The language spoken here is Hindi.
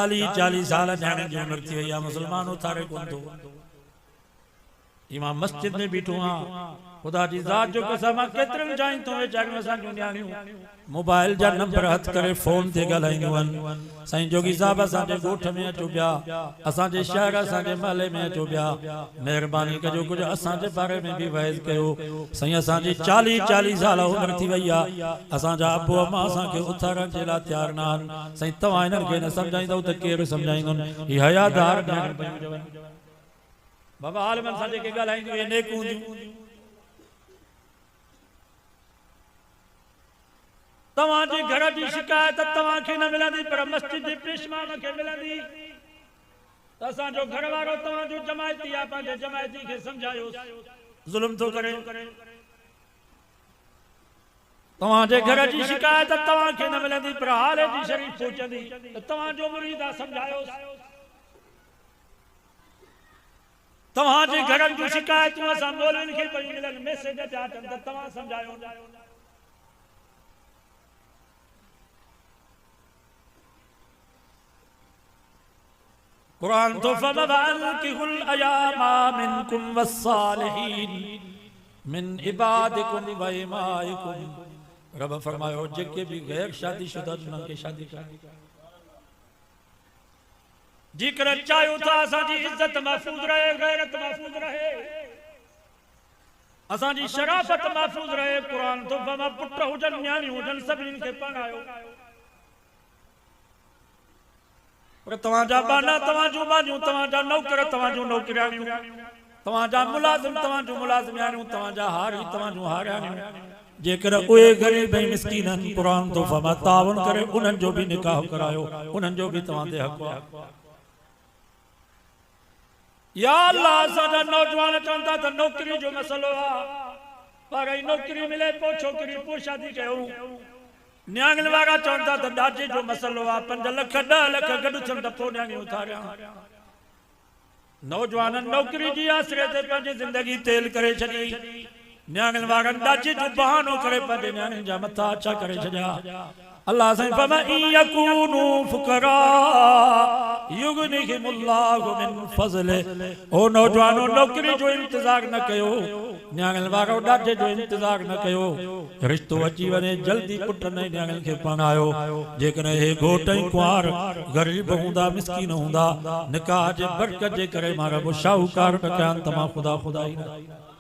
40 साल न्याणे जी उम्र थी वई आहे मुसलमान उथारे कोन थो इमाम मस्जिद में बीठो हां खुदा जी जात जो कसम केतरन जाई तो वेचार में असा जो न्याणियूं मोबाइल जा नंबर हथ करे फोन ते गलाइंदियूं आहिनि साईं जोगी साहब असां जे गोठ में अचो पिया असां जे शहर असां जे महले में अचो पिया मेहरबानी कजो कुछ असां जे बारे में भी वहज कयो साईं असां जी 40 साल उम्र थी वई आहे असां जा अबू अम्मा असां के उथारण जे लाइ तैयार न आहिनि साईं तव्हां इन्हनि खे न सम्झाईंदव त केरु सम्झाईंदुनि ही हयादार बाबा आलमन सां जेके ॻाल्हाईंदियूं इहे नेक हूंदियूं तव्हां जे घर जी शिकायत तव्हां खे न मिलंदी पर मस्जिद जे पेशमान खे मिलंदी त असांजो घर वारो तव्हां जो जमायती आहे पंहिंजे जमायती खे सम्झायो ज़ुल्म थो करे तव्हां जे घर जी शिकायत तव्हां खे न मिलंदी पर हाले जी शरीफ़ सोचंदी त तव्हां जो मुरीद आहे सम्झायो तव्हां जे घरनि जूं शिकायतूं असां मौलवियुनि खे पयूं मिलनि मैसेज ते अचनि त तव्हां सम्झायो कुरान तो फमवानकिहुल अयामा मिनकुम वस्सालिहीन मिन इबादिकुम व इमाइकुम रब फरमायो जेके भी गैर शादीशुदा उन्हनि खे शादी कयो जिक्र चाहियो था असां जी इज्जत महफूज रहे गैरत महफूज रहे असां जी शराफत महफूज रहे कुरान तो फमा पुट हुजन न्याणी हुजन सभिनी खे पढ़ायो पर तव्हांजा बाना तव्हांजूं बानियूं तव्हांजा नौकर तव्हांजूं नौकराणियूं तव्हांजा मुलाज़िम तव्हांजूं मुलाज़िमियाणियूं तव्हांजा हारी तव्हांजूं हारियाणियूं जेकर उहे ग़रीब ऐं मिस्कीन आहिनि क़ुरान तो फमा तावन करे उन्हनि जो बि निकाह करायो उन्हनि जो बि तव्हां ते हक़ आहे या अल्लाह असांजा नौजवान चवनि था त नौकरी जो मसइलो आहे पर नौकरी मिले पोइ छोकिरी पोइ शादी कयूं न्याणियुनि वारा चवनि था त ॾाजे जो मसइलो आहे 5 लाख 10 लाख गॾु थियनि त पोइ न्याणियूं उथारियां नौजवाननि नौकरी जी आसरे ते पंहिंजी ज़िंदगी तेल करे छॾी न्याणियुनि वारनि ॾाजे जो बहानो करे पंहिंजे न्याणियुनि जा मथा अछा करे छॾिया अल्लाह साईं फमा यकूनु फुकरा युगनिहिमुल्लाहु मिन फज़ले ओ नौजवानो नौकरी जो इंतजार न कयो न्याणियुनि वारो ॾाजे जो इंतजार न कयो रिश्तो अची वञे जल्दी पुट ने न्याणियुनि खे पढ़ायो जेकॾहिं हे घोट ऐं कुंवार ग़रीब हूंदा मिस्कीन हूंदा निकाह जे बरकत जे करे मां रब शाहूकार न कयां त मां ख़ुदा ख़ुदा ई